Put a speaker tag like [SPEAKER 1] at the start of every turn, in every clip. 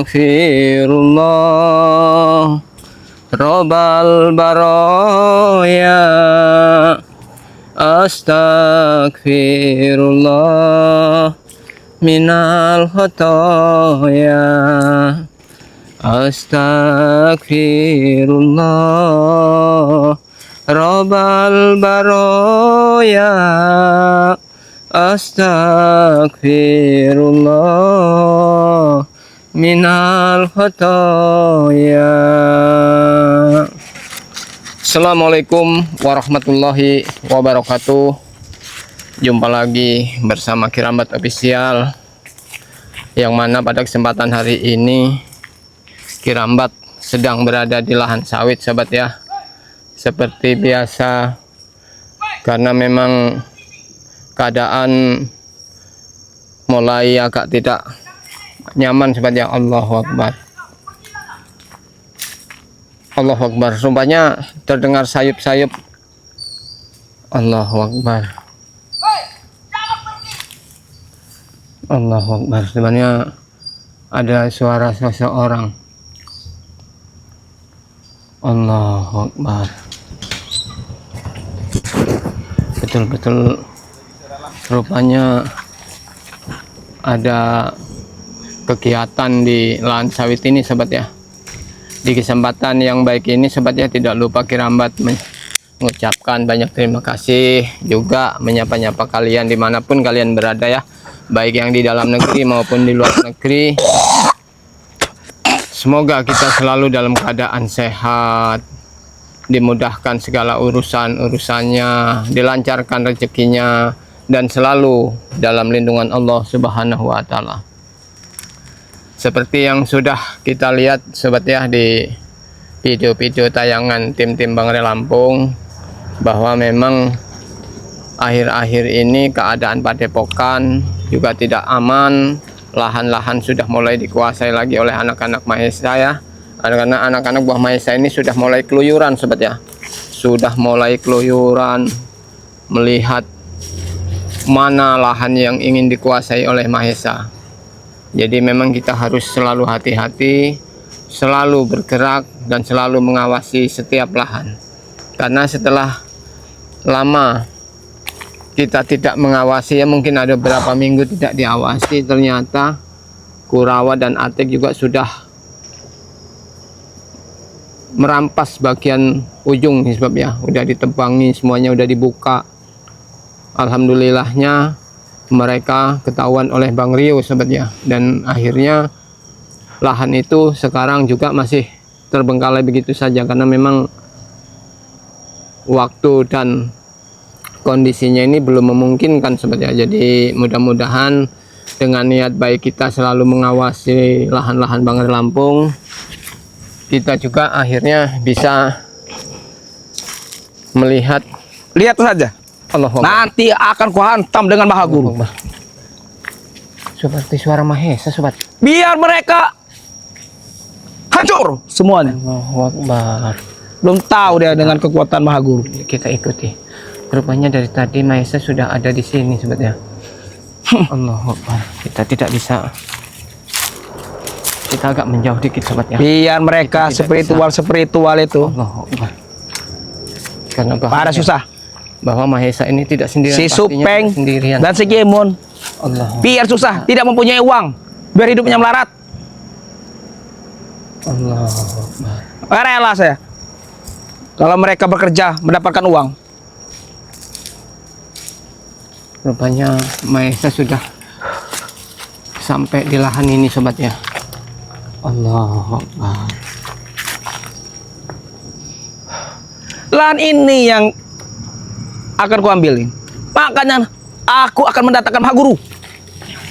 [SPEAKER 1] Astaghfirullah Rabbal baraya. Astaghfirullah minal khotoya. Astaghfirullah Rabbal baraya. Astaghfirullah minal khotoya. Assalamualaikum warahmatullahi wabarakatuh. Jumpa lagi bersama Kirambat Official, yang mana pada kesempatan hari ini Kirambat sedang berada di lahan sawit, sobat ya. Seperti biasa, karena memang keadaan mulai agak tidak nyaman, sobat ya. Allahu Akbar, Allahu Akbar. Rupanya terdengar sayup-sayup. Allahu Akbar, Allahu Akbar. Sebenarnya ada suara seseorang. Allahu Akbar. Betul-betul rupanya ada kegiatan di lahan sawit ini, sobat ya. Di kesempatan yang baik ini, sobat ya, tidak lupa Kirambat mengucapkan banyak terima kasih, juga menyapa-nyapa kalian dimanapun kalian berada ya, baik yang di dalam negeri maupun di luar negeri. Semoga kita selalu dalam keadaan sehat, dimudahkan segala urusannya, dilancarkan rezekinya, dan selalu dalam lindungan Allah Subhanahu wa Ta'ala. Seperti yang sudah kita lihat, sobat ya, di video-video tayangan tim-tim Bangre Lampung, bahwa memang akhir-akhir ini keadaan Padepokan juga tidak aman. Lahan-lahan sudah mulai dikuasai lagi oleh anak-anak Mahesa ya. Karena anak-anak buah Mahesa ini sudah mulai keluyuran, sobat ya. Sudah mulai keluyuran melihat mana lahan yang ingin dikuasai oleh Mahesa. Jadi memang kita harus selalu hati-hati, selalu bergerak, dan selalu mengawasi setiap lahan. Karena setelah lama kita tidak mengawasi, ya mungkin ada beberapa minggu tidak diawasi, ternyata Kurawa dan Atik juga sudah merampas bagian ujung nih, sebab ya udah ditebangi, semuanya udah dibuka. Alhamdulillahnya mereka ketahuan oleh Bang Rio, sobat ya, dan akhirnya lahan itu sekarang juga masih terbengkalai begitu saja, karena memang waktu dan kondisinya ini belum memungkinkan, sobat ya. Jadi mudah-mudahan dengan niat baik kita selalu mengawasi lahan-lahan Bangre Lampung, kita juga akhirnya bisa melihat.
[SPEAKER 2] Lihat saja,
[SPEAKER 1] Allah
[SPEAKER 2] nanti akan kuhantam dengan Maha Guru.
[SPEAKER 1] Seperti suara Mahesa, sobat.
[SPEAKER 2] Biar mereka hancur semuanya.
[SPEAKER 1] Allahu Akbar.
[SPEAKER 2] Belum tahu dia dengan kekuatan Maha Guru.
[SPEAKER 1] Kita ikuti. Rupanya dari tadi Mahesa sudah ada di sini, sobat ya. Allahu Akbar. Kita tidak bisa. Kita agak menjauh dikit, sobat ya.
[SPEAKER 2] Biar mereka spiritual itu.
[SPEAKER 1] Allahu Akbar. Karena
[SPEAKER 2] para susah.
[SPEAKER 1] Bahwa Mahesa ini tidak sendirian,
[SPEAKER 2] si Supeng
[SPEAKER 1] sendirian,
[SPEAKER 2] dan si Gemon.
[SPEAKER 1] Allah.
[SPEAKER 2] Biar susah, tidak mempunyai uang, biar hidupnya melarat.
[SPEAKER 1] Allah.
[SPEAKER 2] Rela saya kalau mereka bekerja mendapatkan uang.
[SPEAKER 1] Rupanya Mahesa sudah sampai di lahan ini, sobat ya. Allah.
[SPEAKER 2] Lahan ini yang akan kuambilin. Makanya aku akan mendatangkan Maha Guru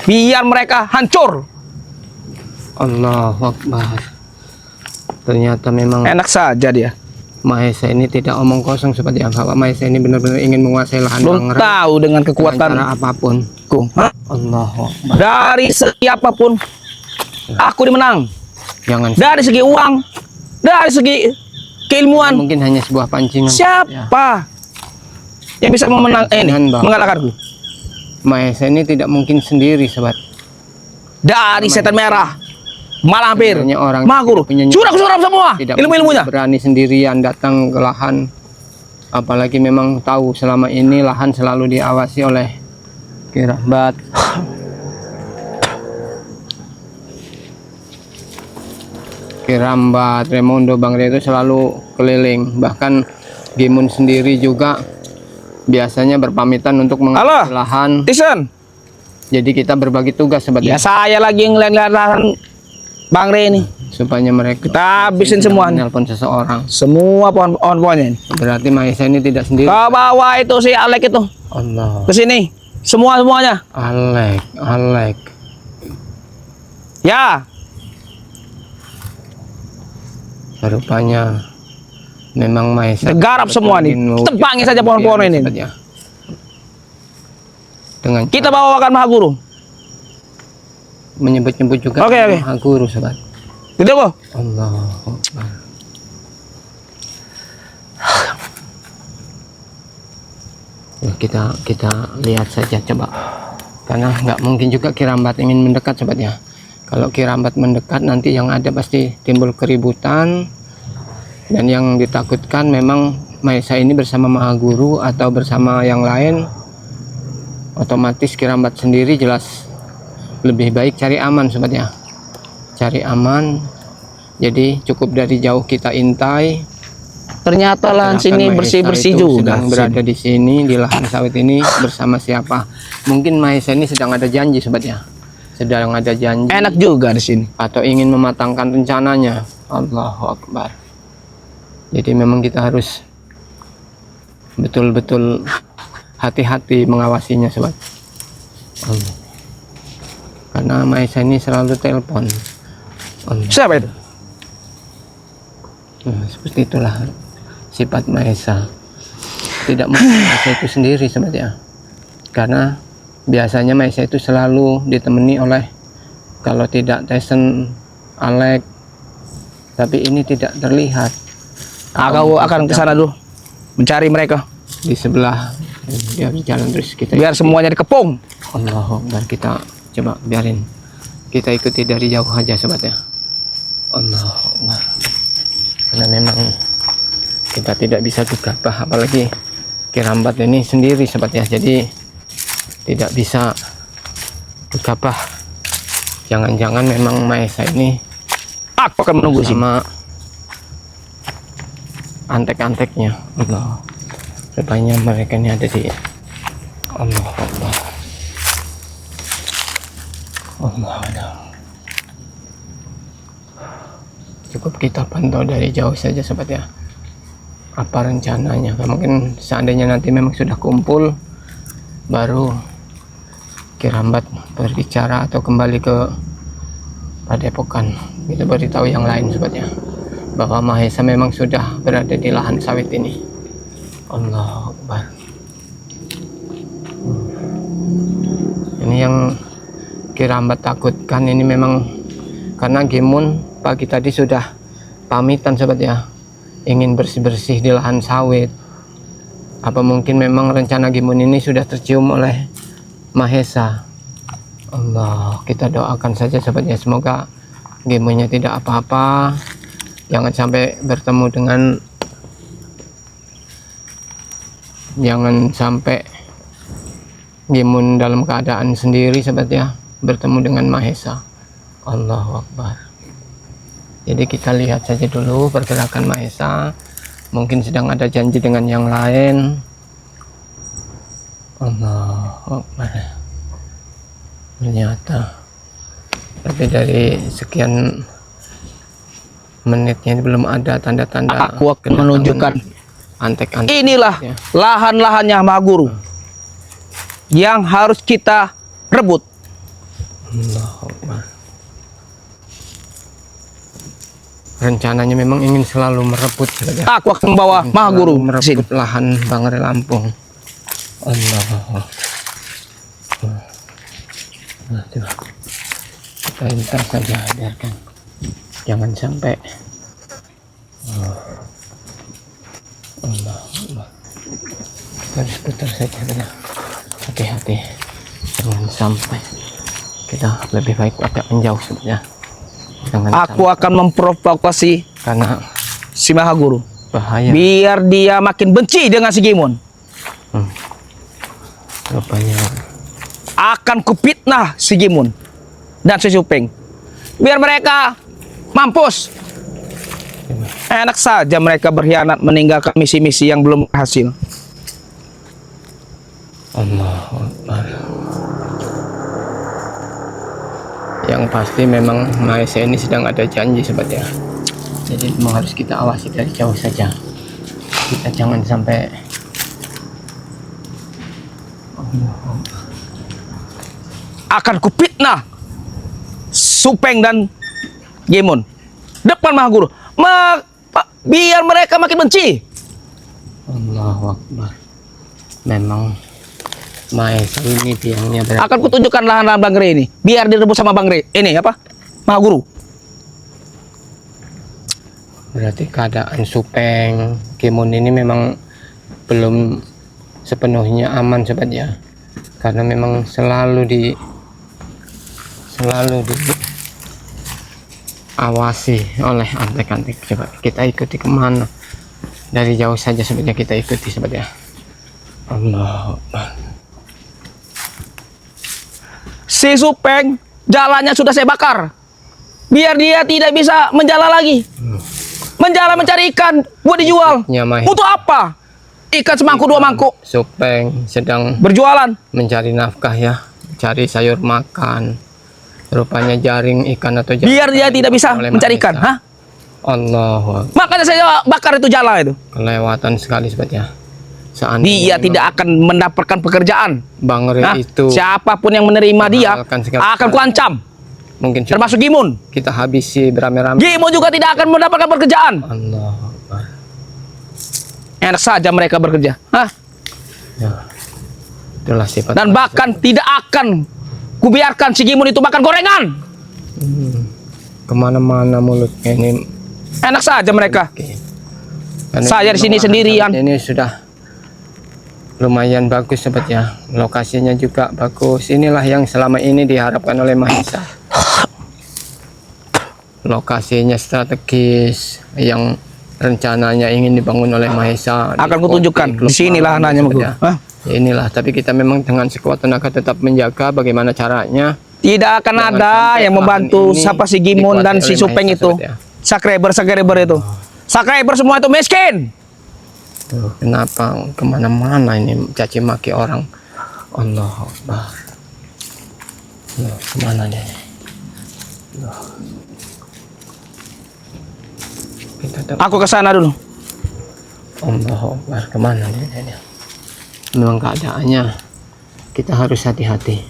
[SPEAKER 2] biar mereka hancur.
[SPEAKER 1] Allahu Akbar. Ternyata memang
[SPEAKER 2] enak saja dia.
[SPEAKER 1] Mahesa ini tidak omong kosong, seperti yang Bapak Mahesa ini benar-benar ingin menguasai lahan
[SPEAKER 2] Belum
[SPEAKER 1] Bangre
[SPEAKER 2] tahu dengan kekuatan
[SPEAKER 1] apapun. Allahu Akbar.
[SPEAKER 2] Dari siapapun aku dimenang.
[SPEAKER 1] Jangan.
[SPEAKER 2] Dari segi uang, dari segi keilmuan.
[SPEAKER 1] Mungkin hanya sebuah pancingan.
[SPEAKER 2] Siapa yang bisa mengalahkanku?
[SPEAKER 1] Mahesa ini tidak mungkin sendiri, sobat.
[SPEAKER 2] Dari setan merah Malah hampir.
[SPEAKER 1] Sebenarnya orang
[SPEAKER 2] Maha Guru.
[SPEAKER 1] tidak punya
[SPEAKER 2] Sudah kesuram semua
[SPEAKER 1] tidak
[SPEAKER 2] ilmu-ilmunya.
[SPEAKER 1] berani sendirian datang ke lahan, apalagi memang tahu selama ini lahan selalu diawasi oleh Kirambat. Kirambat, Remondo, Bang Ria itu selalu keliling. Bahkan Gimun sendiri juga biasanya berpamitan untuk mengawasi
[SPEAKER 2] Halo.
[SPEAKER 1] lahan.
[SPEAKER 2] Tison.
[SPEAKER 1] Jadi kita berbagi tugas
[SPEAKER 2] Ya
[SPEAKER 1] sebenarnya
[SPEAKER 2] saya lagi ngeliat lahan Bang Re ini.
[SPEAKER 1] supaya mereka
[SPEAKER 2] Kita habisin semuanya.
[SPEAKER 1] menelpon seseorang.
[SPEAKER 2] Semua pohon-pohonnya ini.
[SPEAKER 1] Berarti Mahesa ini tidak sendiri.
[SPEAKER 2] Ke bawah itu si Alek itu.
[SPEAKER 1] Allah.
[SPEAKER 2] Ke sini. Semuanya.
[SPEAKER 1] Alek.
[SPEAKER 2] Ya.
[SPEAKER 1] Rupanya memang Mahesa
[SPEAKER 2] Tergarap semua nih.
[SPEAKER 1] ingin mewujudkan
[SPEAKER 2] Tebangin saja pohon-pohon ini.
[SPEAKER 1] sebenarnya. Dengan
[SPEAKER 2] Kita bawakan Maha Guru.
[SPEAKER 1] menyebut-nyebut juga
[SPEAKER 2] Oke.
[SPEAKER 1] Maha Guru, sobat.
[SPEAKER 2] Tidak, Bu.
[SPEAKER 1] Allah. Ya, kita lihat saja coba, karena nggak mungkin juga Kirambat ingin mendekat, sobat ya. Kalau Kirambat mendekat nanti yang ada pasti timbul keributan, dan yang ditakutkan memang Mahesa ini bersama Maha Guru atau bersama yang lain, otomatis Kirambat sendiri jelas lebih baik cari aman, sobat ya. Cari aman, jadi cukup dari jauh kita intai.
[SPEAKER 2] Ternyata lahan sini
[SPEAKER 1] Mahesa
[SPEAKER 2] bersih-bersih
[SPEAKER 1] itu
[SPEAKER 2] juga.
[SPEAKER 1] sedang berada di sini di lahan sawit ini bersama siapa? Mungkin Mahesa ini sedang ada janji, sobat ya. Sedang ada janji
[SPEAKER 2] Enak juga di sini.
[SPEAKER 1] atau ingin mematangkan rencananya. Allahu Akbar. Jadi memang kita harus betul-betul hati-hati mengawasinya, sobat. Allah. Karena Mahesa ini selalu telepon. Allah.
[SPEAKER 2] Siapa itu?
[SPEAKER 1] Seperti itulah sifat Mahesa. Tidak mungkin Mahesa itu sendiri, sobat ya. Karena biasanya Mahesa itu selalu ditemani oleh, kalau tidak Tyson, Alek, tapi ini tidak terlihat.
[SPEAKER 2] Aku akan ke sana dulu mencari mereka.
[SPEAKER 1] Di sebelah dia berjalan terus, kita
[SPEAKER 2] Biar semuanya dikepung.
[SPEAKER 1] Allahu Akbar. Kita coba biarin, kita ikuti dari jauh aja, sobat ya. Allahu Akbar. Karena memang kita tidak bisa gegabah, apalagi Kirambat ini sendiri, sobat ya. Jadi tidak bisa gegabah. Jangan-jangan memang Mahesa ini
[SPEAKER 2] Aku akan menunggu sini.
[SPEAKER 1] sama antek-anteknya. Allah. Rupanya mereka ini ada di Allah. Cukup kita pantau dari jauh saja, sobat ya. Apa rencananya? Mungkin seandainya nanti memang sudah kumpul, baru Kirambat berbicara atau kembali ke Padepokan. Kita beritahu yang lain, sobat ya, bahwa Mahesa memang sudah berada di lahan sawit ini. Allahu Akbar. Ini yang Kirambat takutkan, ini memang karena Gimun pagi tadi sudah pamitan, sobat ya, ingin bersih-bersih di lahan sawit. Apa mungkin memang rencana Gimun ini sudah tercium oleh Mahesa? Allah, kita doakan saja, sobat ya, semoga Gimunnya tidak apa-apa, jangan sampai bertemu dengan, jangan sampai Gimun dalam keadaan sendiri, sobat ya, bertemu dengan Mahesa. Allahu Akbar. Jadi kita lihat saja dulu pergerakan Mahesa, mungkin sedang ada janji dengan yang lain. Allahu Akbar. Ternyata tapi dari sekian menitnya ini belum ada tanda-tanda.
[SPEAKER 2] Aku akan menunjukkan.
[SPEAKER 1] Antek-antek.
[SPEAKER 2] Inilah
[SPEAKER 1] Ya.
[SPEAKER 2] lahan-lahannya Maha Guru yang harus kita rebut.
[SPEAKER 1] Allahu Akbar. Rencananya memang ingin selalu merebut, saja.
[SPEAKER 2] Aku akan membawa Maha Guru ke sini.
[SPEAKER 1] merebut lahan Bang Re Lampung. Allah. Nah, coba kita intar saja, biarkan, jangan sampai. Allah. Kita harus putar saja, benar. Hati-hati, jangan sampai. Kita lebih baik agak menjauh sebenarnya. Jangan
[SPEAKER 2] Aku akan memprovokasi
[SPEAKER 1] karena
[SPEAKER 2] si Mahaguru.
[SPEAKER 1] bahaya.
[SPEAKER 2] Biar dia makin benci dengan si Gimon.
[SPEAKER 1] Rupanya
[SPEAKER 2] Akan kupitnah si Gimon dan si Supeng. Biar mereka mampus. Enak saja mereka berkhianat meninggalkan misi-misi yang belum berhasil.
[SPEAKER 1] Allahu Akbar. Yang pasti memang Mahesa ini sedang ada janji sobat ya. Jadi memang harus kita awasi dari jauh saja. Kita jangan sampai
[SPEAKER 2] Akan kupitnah Supeng dan Gimon depan Mahaguru. Biar mereka makin benci.
[SPEAKER 1] Allahu Akbar. Memang Mahesa ini biangnya berarti.
[SPEAKER 2] Akan kutunjukkan lahan-lahan Bangre ini. Biar direbut sama Bangre. Ini apa? Mahaguru.
[SPEAKER 1] Berarti keadaan Supeng, Gimon ini memang belum sepenuhnya aman sobat ya. Karena memang selalu awasi oleh antek-antek. Coba kita ikuti kemana? Dari jauh saja sebenarnya kita ikuti sobat ya. Allah.
[SPEAKER 2] Si Supeng jalannya sudah saya bakar. Biar dia tidak bisa menjala lagi. Menjala mencari ikan buat dijual. Untuk apa? Ikan semangkuk 2 mangkuk.
[SPEAKER 1] Supeng sedang
[SPEAKER 2] Berjualan.
[SPEAKER 1] mencari nafkah ya, cari sayur makan. Rupanya jaring ikan atau jaring
[SPEAKER 2] Biar dia tidak bisa
[SPEAKER 1] oleh
[SPEAKER 2] mencari ikan.
[SPEAKER 1] Mahesa.
[SPEAKER 2] Hah?
[SPEAKER 1] Allah,
[SPEAKER 2] Makanya saya bakar itu jala itu.
[SPEAKER 1] kelewatan sekali sobat ya.
[SPEAKER 2] Dia
[SPEAKER 1] Seandainya
[SPEAKER 2] tidak akan mendapatkan pekerjaan.
[SPEAKER 1] Bangre
[SPEAKER 2] Nah,
[SPEAKER 1] itu
[SPEAKER 2] siapapun yang menerima dia
[SPEAKER 1] menghalalkan segala
[SPEAKER 2] akan
[SPEAKER 1] sesuatu.
[SPEAKER 2] kuancam.
[SPEAKER 1] mungkin sudah
[SPEAKER 2] Termasuk Gimon.
[SPEAKER 1] kita habisi beramai-ramai.
[SPEAKER 2] Gimon juga tidak akan mendapatkan pekerjaan.
[SPEAKER 1] Allah Akbar.
[SPEAKER 2] Enak saja mereka bekerja. Hah?
[SPEAKER 1] Ya. Itulah sifat
[SPEAKER 2] Dan bahkan tidak akan kubiarkan si Gimon itu makan gorengan.
[SPEAKER 1] kemana-mana mulutnya ini.
[SPEAKER 2] Enak saja mereka.
[SPEAKER 1] Oke. Karena
[SPEAKER 2] Saya di sini
[SPEAKER 1] memang
[SPEAKER 2] sendirian.
[SPEAKER 1] Ini sudah lumayan bagus sobat ya. Lokasinya juga bagus. Inilah yang selama ini diharapkan oleh Mahesa. Lokasinya strategis yang rencananya ingin dibangun oleh Mahesa.
[SPEAKER 2] Akan kutunjukkan. Di sini lahanannya, Mas Guru. Hah?
[SPEAKER 1] Inilah, tapi kita memang dengan sekuat tenaga tetap menjaga bagaimana caranya.
[SPEAKER 2] Tidak akan
[SPEAKER 1] Jangan
[SPEAKER 2] ada
[SPEAKER 1] sampai
[SPEAKER 2] yang membantu
[SPEAKER 1] lahan ini
[SPEAKER 2] siapa si Gimon dan si
[SPEAKER 1] dikuasai oleh
[SPEAKER 2] Supeng
[SPEAKER 1] Mahesa,
[SPEAKER 2] itu.
[SPEAKER 1] sobat ya.
[SPEAKER 2] Subscriber itu. Subscriber semua itu miskin.
[SPEAKER 1] Tuh, kenapa kemana-mana ini caci maki orang. Allah Akbar. Loh, kemana dia? Loh. Kita tahu.
[SPEAKER 2] Aku ke sana dulu.
[SPEAKER 1] Allah Akbar, kemana dia? Memang keadaannya kita harus hati-hati.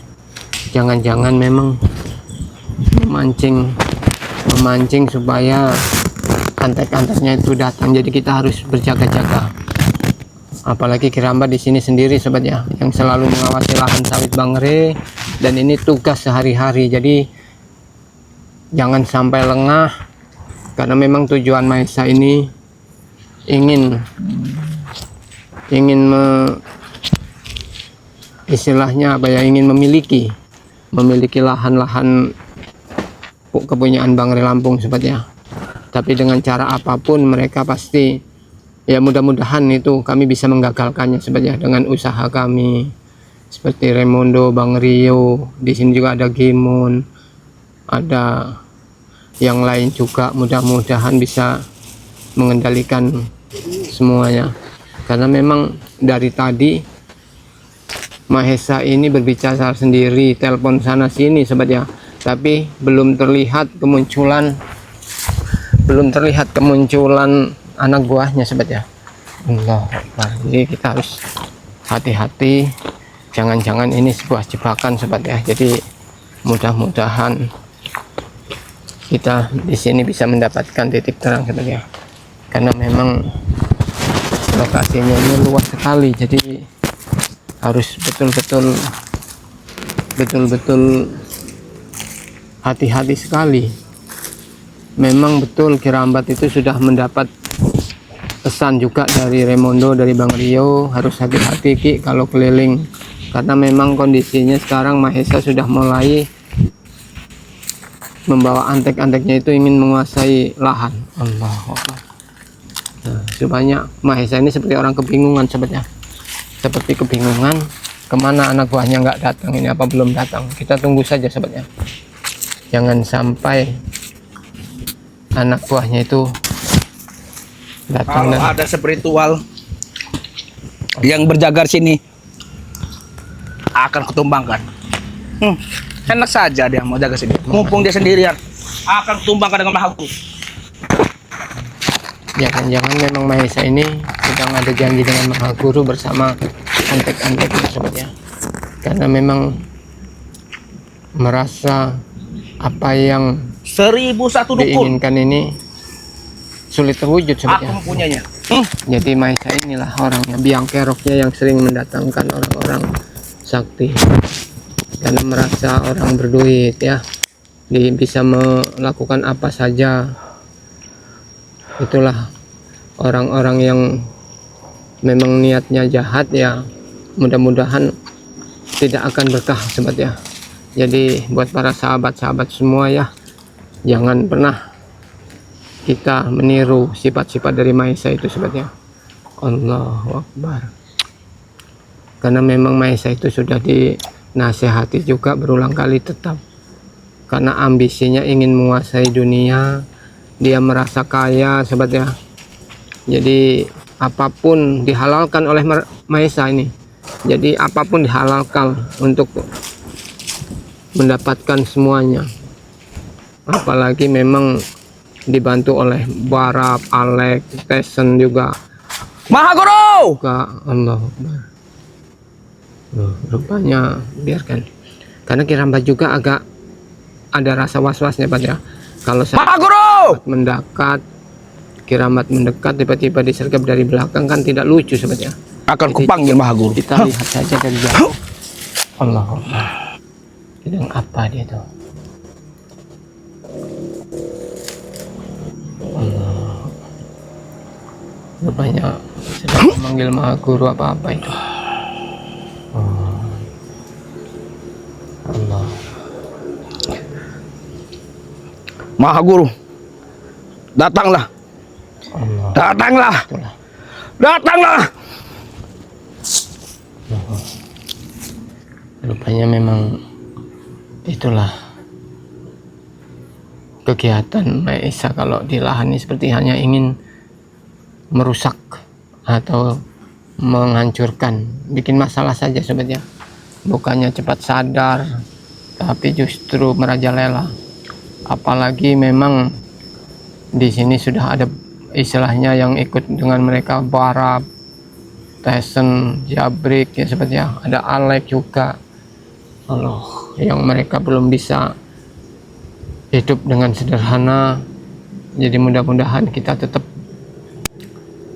[SPEAKER 1] Jangan-jangan memang memancing supaya antek-anteknya itu datang. Jadi kita harus berjaga-jaga. Apalagi Kiramba di sini sendiri sobat ya, yang selalu mengawasi lahan sawit Bangre, dan ini tugas sehari-hari. Jadi jangan sampai lengah, karena memang tujuan Mahesa ini ingin istilahnya apa ya, ingin memiliki lahan-lahan kepunyaan Bangre Lampung sobat ya. Tapi dengan cara apapun mereka pasti, ya mudah-mudahan itu kami bisa menggagalkannya sobat ya, dengan usaha kami seperti Remondo, Bang Rio, di sini juga ada Gimon, ada yang lain juga. Mudah-mudahan bisa mengendalikan semuanya, karena memang dari tadi Mahesa ini berbicara sendiri, telepon sana sini sobat ya, tapi belum terlihat kemunculan anak buahnya sobat ya. Allah Akbar. Jadi kita harus hati-hati, jangan-jangan ini sebuah jebakan sobat ya. Jadi mudah-mudahan kita di sini bisa mendapatkan titik terang sobat ya, karena memang lokasinya ini luas sekali. Jadi harus betul-betul hati-hati sekali. Memang betul Kirambat itu sudah mendapat pesan juga dari Remondo, dari Bang Rio, harus hati-hati Ki kalau keliling, karena memang kondisinya sekarang Mahesa sudah mulai membawa antek-anteknya itu ingin menguasai lahan. Allahu Akbar. Nah, rupanya Mahesa ini seperti orang kebingungan sebetulnya. Seperti kebingungan kemana anak buahnya nggak datang, ini apa belum datang. Kita tunggu saja sebetulnya. Jangan sampai anak buahnya itu datang.
[SPEAKER 2] Kalau ada spiritual yang berjaga sini akan kutumbangkan. Enak saja dia mau jaga sini. Mumpung dia sendirian, akan kutumbangkan dengan Maha Guru.
[SPEAKER 1] Jangan-jangan memang Mahesa ini sedang ada janji dengan Maha Guru bersama antek-anteknya sebetulnya. Karena memang merasa apa yang
[SPEAKER 2] 1001 dukun
[SPEAKER 1] diinginkan ini sulit terwujud
[SPEAKER 2] aku
[SPEAKER 1] sebetulnya.
[SPEAKER 2] mempunyainya.
[SPEAKER 1] Jadi Mahesa inilah orangnya, biang keroknya yang sering mendatangkan orang-orang sakti. Karena merasa orang berduit ya, dia bisa melakukan apa saja. Itulah orang-orang yang memang niatnya jahat ya, mudah-mudahan tidak akan berkah sebetulnya. Jadi buat para sahabat-sahabat semua ya, jangan pernah kita meniru sifat-sifat dari Mahesa itu sebetulnya. Allahu Akbar. Karena memang Mahesa itu sudah dinasehati juga berulang kali tetap. Karena ambisinya ingin menguasai dunia, dia merasa kaya sebetulnya. Jadi apapun dihalalkan oleh Mahesa ini. Jadi apapun dihalalkan untuk mendapatkan semuanya. Apalagi memang dibantu oleh Barab, Alek, Tyson juga.
[SPEAKER 2] Maha Guru.
[SPEAKER 1] Allah Akbar. Rupanya biarkan. Karena Kirambat juga agak ada rasa was-wasnya Pak ya. Kalau saya
[SPEAKER 2] Maha Guru
[SPEAKER 1] mendekat, Kirambat mendekat tiba-tiba disergap dari belakang kan tidak lucu sebetulnya.
[SPEAKER 2] akan kupanggil Maha Guru.
[SPEAKER 1] Kita lihat saja dari jauh. Allah Akbar. Sedang apa dia tuh? Allah. Rupanya sedang memanggil Maha Guru apa-apa itu. Oh. Allah.
[SPEAKER 2] Maha Guru, datanglah.
[SPEAKER 1] Allah.
[SPEAKER 2] Datanglah.
[SPEAKER 1] Itulah.
[SPEAKER 2] Datanglah.
[SPEAKER 1] Rupanya memang itulah kegiatan Mahesa kalau di lahan ini seperti hanya ingin merusak atau menghancurkan, bikin masalah saja sebetulnya. Bukannya cepat sadar, tapi justru merajalela. Apalagi memang di sini sudah ada istilahnya yang ikut dengan mereka, Barab, Tyson, Jabrik ya sebetulnya, ada Alek juga. Allah, yang mereka belum bisa hidup dengan sederhana. Jadi mudah-mudahan kita tetap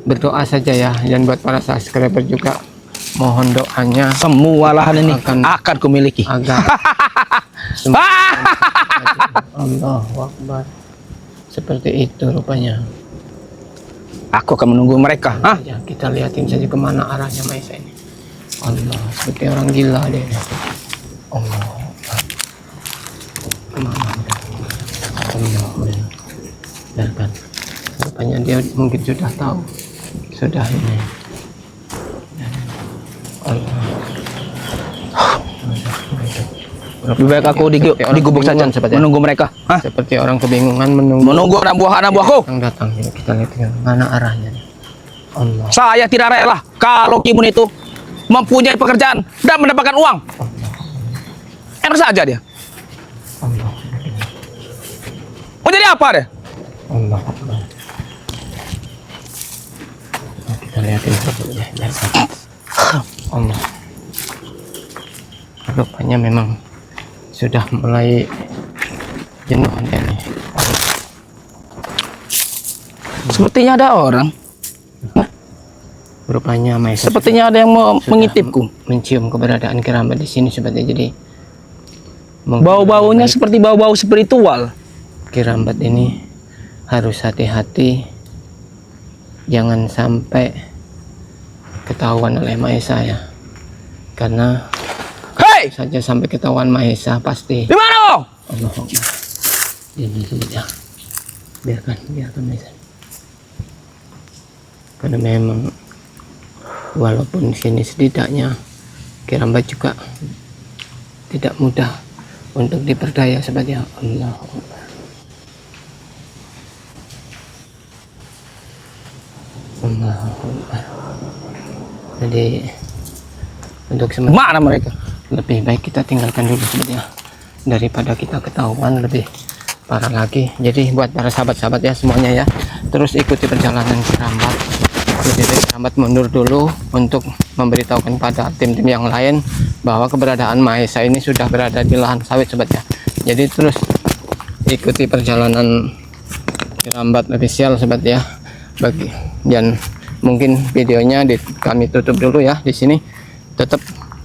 [SPEAKER 1] berdoa saja ya, dan buat para subscriber juga mohon doanya
[SPEAKER 2] Semua lahan ini akan kumiliki.
[SPEAKER 1] agar Allahu Akbar. Seperti itu rupanya.
[SPEAKER 2] Aku akan menunggu mereka. Hah?
[SPEAKER 1] Ya, kita lihatin saja kemana arahnya Mahesa ini. Allah, seperti orang gila deh. Allah. Kemana? Allah. Biarkan. Rupanya dia mungkin sudah tahu. Sudah ini. Allah.
[SPEAKER 2] Lebih baik aku digubuk saja menunggu mereka. Hah?
[SPEAKER 1] Seperti orang kebingungan
[SPEAKER 2] Menunggu anak buahku.
[SPEAKER 1] yang datang. Yuk, kita lihat mana arahnya. Allah.
[SPEAKER 2] Saya tidak rela kalau Kimun itu mempunyai pekerjaan dan mendapatkan uang. Enak saja dia.
[SPEAKER 1] Allah.
[SPEAKER 2] Mau jadi apa deh?
[SPEAKER 1] Allah Akbar. Nah, kita lihatin sebetulnya. Allah. Rupanya memang sudah mulai jenuh dia nih.
[SPEAKER 2] Sepertinya ada orang.
[SPEAKER 1] Rupanya Mahesa
[SPEAKER 2] Sepertinya ada yang mau
[SPEAKER 1] sudah
[SPEAKER 2] mengintipku.
[SPEAKER 1] mencium keberadaan Kirambat di sini sebetulnya. Jadi
[SPEAKER 2] Bau-baunya seperti bau-bau spiritual.
[SPEAKER 1] Kirambat ini harus hati-hati, jangan sampai ketahuan oleh Mahesa ya. Karena
[SPEAKER 2] Hei,
[SPEAKER 1] saja sampai ketahuan Mahesa pasti
[SPEAKER 2] di mana?
[SPEAKER 1] Allah Akbar. Jadi sudah biarkan bisa. Karena memang walaupun sini setidaknya Kirambat juga tidak mudah untuk diperdaya sebagai Allah. Jadi untuk
[SPEAKER 2] Mana mereka?
[SPEAKER 1] lebih baik kita tinggalkan dulu sebenarnya daripada kita ketahuan lebih parah lagi. Jadi buat para sahabat-sahabat ya semuanya ya, terus ikuti perjalanan Kirambat. Jadi Kirambat mundur dulu untuk memberitahukan pada tim-tim yang lain bahwa keberadaan Mahesa ini sudah berada di lahan sawit sobat ya. Jadi terus ikuti perjalanan Kirambat official sobat ya. Dan mungkin videonya kami tutup dulu ya di sini. Tetap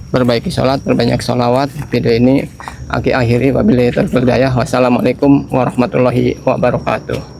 [SPEAKER 1] perbaiki sholat, berbanyak sholawat. Video ini akhiri wabillahi taufiq wal hidayah. Wassalamualaikum warahmatullahi wabarakatuh.